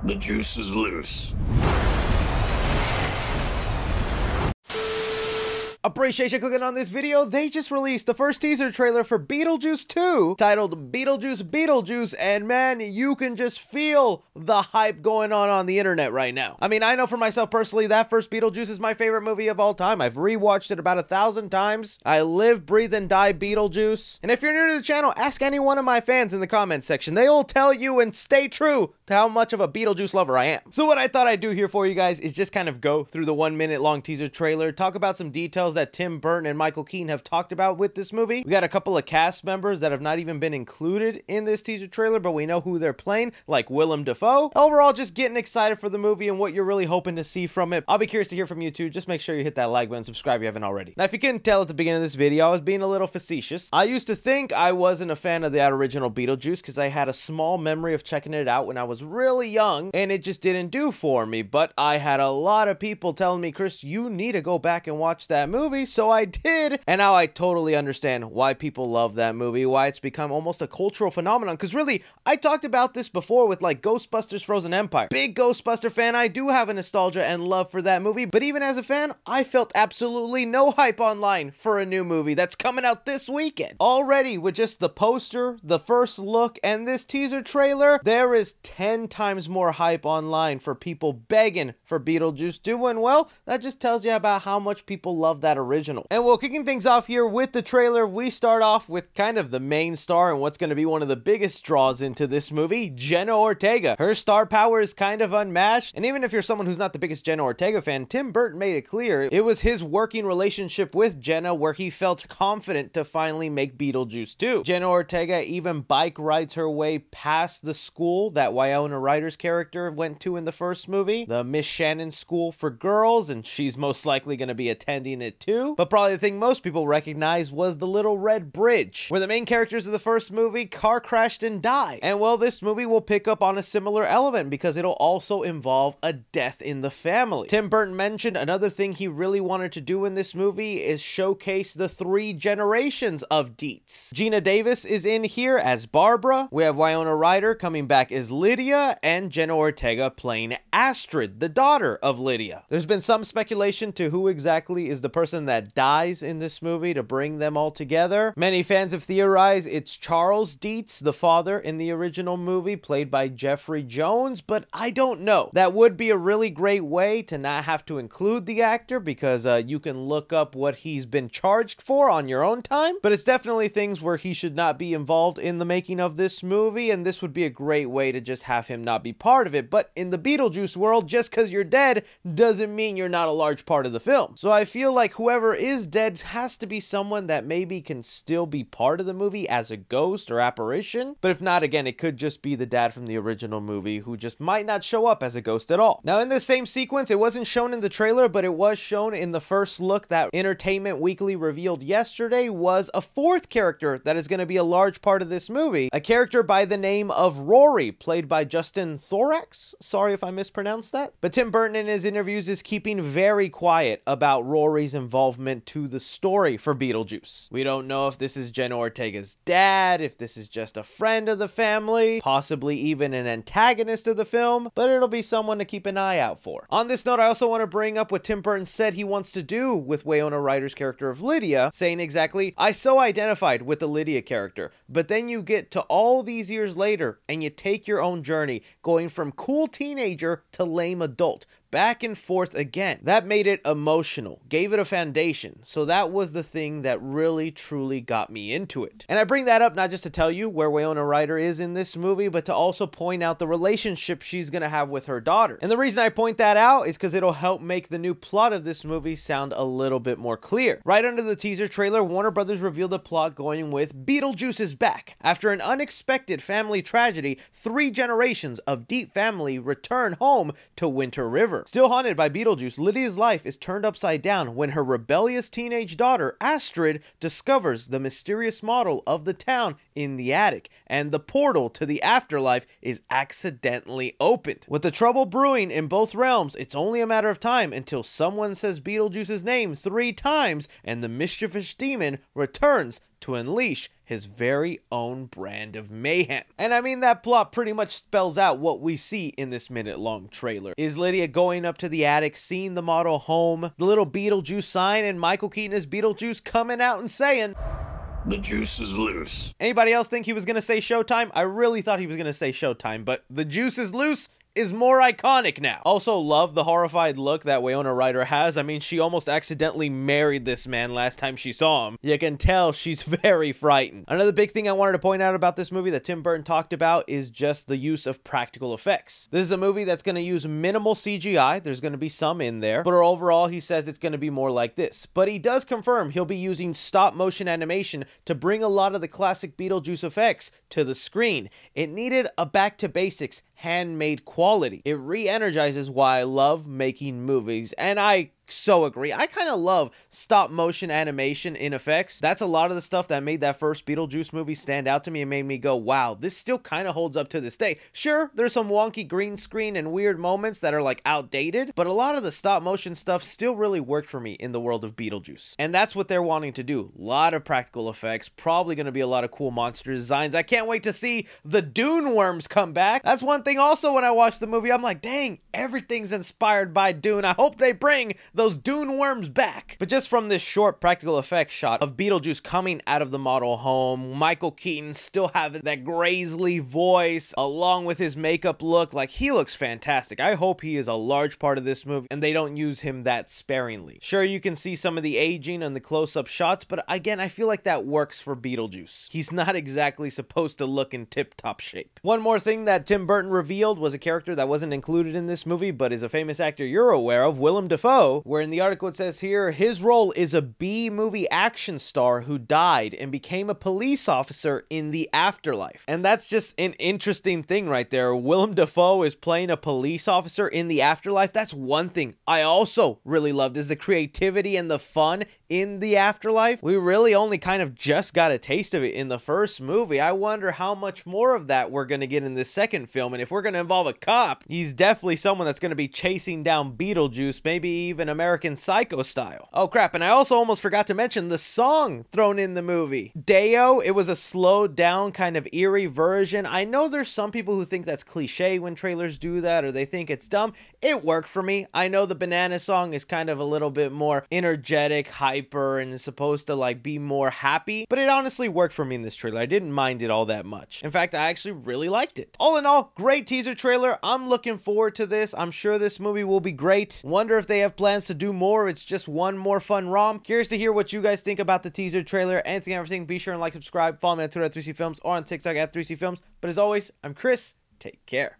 The juice is loose. Appreciate you clicking on this video. They just released the first teaser trailer for Beetlejuice 2, titled Beetlejuice Beetlejuice, and man, you can just feel the hype going on the internet right now. I mean, I know for myself personally, that first Beetlejuice is my favorite movie of all time. I've rewatched it about 1,000 times. I live, breathe, and die Beetlejuice. And if you're new to the channel, ask any one of my fans in the comments section. They will tell you and stay true to how much of a Beetlejuice lover I am. So what I thought I'd do here for you guys is just kind of go through the 1 minute long teaser trailer, talk about some details that Tim Burton and Michael Keaton have talked about with this movie. We got a couple of cast members that have not even been included in this teaser trailer, but we know who they're playing, like Willem Dafoe. Overall, just getting excited for the movie and what you're really hoping to see from it. I'll be curious to hear from you too. Just make sure you hit that like button, subscribe if you haven't already. Now, if you couldn't tell at the beginning of this video, I was being a little facetious. I used to think I wasn't a fan of that original Beetlejuice because I had a small memory of checking it out when I was really young and it just didn't do for me. But I had a lot of people telling me, Chris, you need to go back and watch that movie. So I did. And now I totally understand why people love that movie, why it's become almost a cultural phenomenon. Because really, I talked about this before with like Ghostbusters Frozen Empire. Big Ghostbuster fan, I do have a nostalgia and love for that movie. But even as a fan, I felt absolutely no hype online for a new movie that's coming out this weekend. Already, with just the poster, the first look, and this teaser trailer, there is 10 times more hype online for people begging for Beetlejuice doing well. That just tells you about how much people love that original. And well, kicking things off here with the trailer, we start off with kind of the main star and what's going to be one of the biggest draws into this movie, Jenna Ortega. Her star power is kind of unmatched, and even if you're someone who's not the biggest Jenna Ortega fan, Tim Burton made it clear it was his working relationship with Jenna where he felt confident to finally make Beetlejuice 2. Jenna Ortega even bike rides her way past the school that Winona Ryder's character went to in the first movie, the Miss Shannon School for Girls, and she's most likely going to be attending it too. But probably the thing most people recognize was the Little Red Bridge, where the main characters of the first movie car crashed and died. And well, this movie will pick up on a similar element because it'll also involve a death in the family. Tim Burton mentioned another thing he really wanted to do in this movie is showcase the 3 generations of Deets. Gina Davis is in here as Barbara. We have Winona Ryder coming back as Lydia, and Jenna Ortega playing Astrid, the daughter of Lydia. There's been some speculation to who exactly is the person that dies in this movie to bring them all together. Many fans have theorized it's Charles Deets, the father in the original movie, played by Jeffrey Jones, but I don't know. That would be a really great way to not have to include the actor because you can look up what he's been charged for on your own time, but it's definitely things where he should not be involved in the making of this movie, and this would be a great way to just have him not be part of it. But in the Beetlejuice world, just because you're dead doesn't mean you're not a large part of the film. So I feel like whoever is dead has to be someone that maybe can still be part of the movie as a ghost or apparition. But if not, again, it could just be the dad from the original movie who just might not show up as a ghost at all. Now, in this same sequence, it wasn't shown in the trailer, but it was shown in the first look that Entertainment Weekly revealed yesterday, was a 4th character that is going to be a large part of this movie. A character by the name of Rory, played by Justin Thorax. Sorry if I mispronounced that. But Tim Burton in his interviews is keeping very quiet about Rory's involvement to the story for Beetlejuice. We don't know if this is Jenna Ortega's dad, if this is just a friend of the family, possibly even an antagonist of the film, but it'll be someone to keep an eye out for. On this note, I also want to bring up what Tim Burton said he wants to do with Winona Ryder's character of Lydia, saying exactly, I so identified with the Lydia character, but then you get to all these years later and you take your own journey, going from cool teenager to lame adult, back and forth again. That made it emotional, gave it a foundation. So that was the thing that really truly got me into it. And I bring that up not just to tell you where Winona Ryder is in this movie, but to also point out the relationship she's gonna have with her daughter. And the reason I point that out is because it'll help make the new plot of this movie sound a little bit more clear. Right under the teaser trailer, Warner Brothers revealed a plot going with Beetlejuice is back. After an unexpected family tragedy, 3 generations of Deet family return home to Winter River. Still haunted by Beetlejuice, Lydia's life is turned upside down when her rebellious teenage daughter, Astrid, discovers the mysterious model of the town in the attic, and the portal to the afterlife is accidentally opened. With the trouble brewing in both realms, it's only a matter of time until someone says Beetlejuice's name 3 times, and the mischievous demon returns to unleash his very own brand of mayhem. And I mean, that plot pretty much spells out what we see in this minute-long trailer. Is Lydia going up to the attic, seeing the model home, the little Beetlejuice sign, and Michael Keaton as Beetlejuice coming out and saying, "The juice is loose." Anybody else think he was gonna say Showtime? I really thought he was gonna say Showtime, but the juice is loose is more iconic now. Also love the horrified look that Winona Ryder has. I mean, she almost accidentally married this man last time she saw him. You can tell she's very frightened. Another big thing I wanted to point out about this movie that Tim Burton talked about is just the use of practical effects. This is a movie that's going to use minimal CGI. There's going to be some in there, but overall he says it's going to be more like this. But he does confirm he'll be using stop motion animation to bring a lot of the classic Beetlejuice effects to the screen. It needed a back to basics, handmade quality. It re-energizes why I love making movies, and I so agree. I kind of love stop motion animation in effects. That's a lot of the stuff that made that first Beetlejuice movie stand out to me and made me go, wow, this still kind of holds up to this day. Sure, there's some wonky green screen and weird moments that are like outdated, but a lot of the stop motion stuff still really worked for me in the world of Beetlejuice. And that's what they're wanting to do. A lot of practical effects, probably going to be a lot of cool monster designs. I can't wait to see the Dune worms come back. That's one thing also when I watched the movie, I'm like, dang, everything's inspired by Dune. I hope they bring those Dune worms back. But just from this short practical effects shot of Beetlejuice coming out of the model home, Michael Keaton still having that Graisley voice along with his makeup look, like he looks fantastic. I hope he is a large part of this movie and they don't use him that sparingly. Sure, you can see some of the aging and the close-up shots, but again, I feel like that works for Beetlejuice. He's not exactly supposed to look in tip-top shape. One more thing that Tim Burton revealed was a character that wasn't included in this movie, but is a famous actor you're aware of, Willem Dafoe, where in the article it says here, his role is a B-movie action star who died and became a police officer in the afterlife. And that's just an interesting thing right there. Willem Dafoe is playing a police officer in the afterlife. That's one thing I also really loved, is the creativity and the fun in the afterlife. We really only kind of just got a taste of it in the first movie. I wonder how much more of that we're going to get in the second film. And if we're going to involve a cop, he's definitely someone that's going to be chasing down Beetlejuice, maybe even American Psycho style. Oh crap, and I also almost forgot to mention the song thrown in the movie. Deo, it was a slowed down kind of eerie version. I know there's some people who think that's cliche when trailers do that, or they think it's dumb. It worked for me. I know the banana song is kind of a little bit more energetic, hyper, and is supposed to like be more happy, but it honestly worked for me in this trailer. I didn't mind it all that much. In fact, I actually really liked it. All in all, great teaser trailer. I'm looking forward to this. I'm sure this movie will be great. Wonder if they have plans to do more. It's just one more fun romp. Curious to hear what you guys think about the teaser trailer. Anything and everything, be sure and like, subscribe, follow me on Twitter at 3C Films or on TikTok at 3C Films. But as always, I'm Chris. Take care.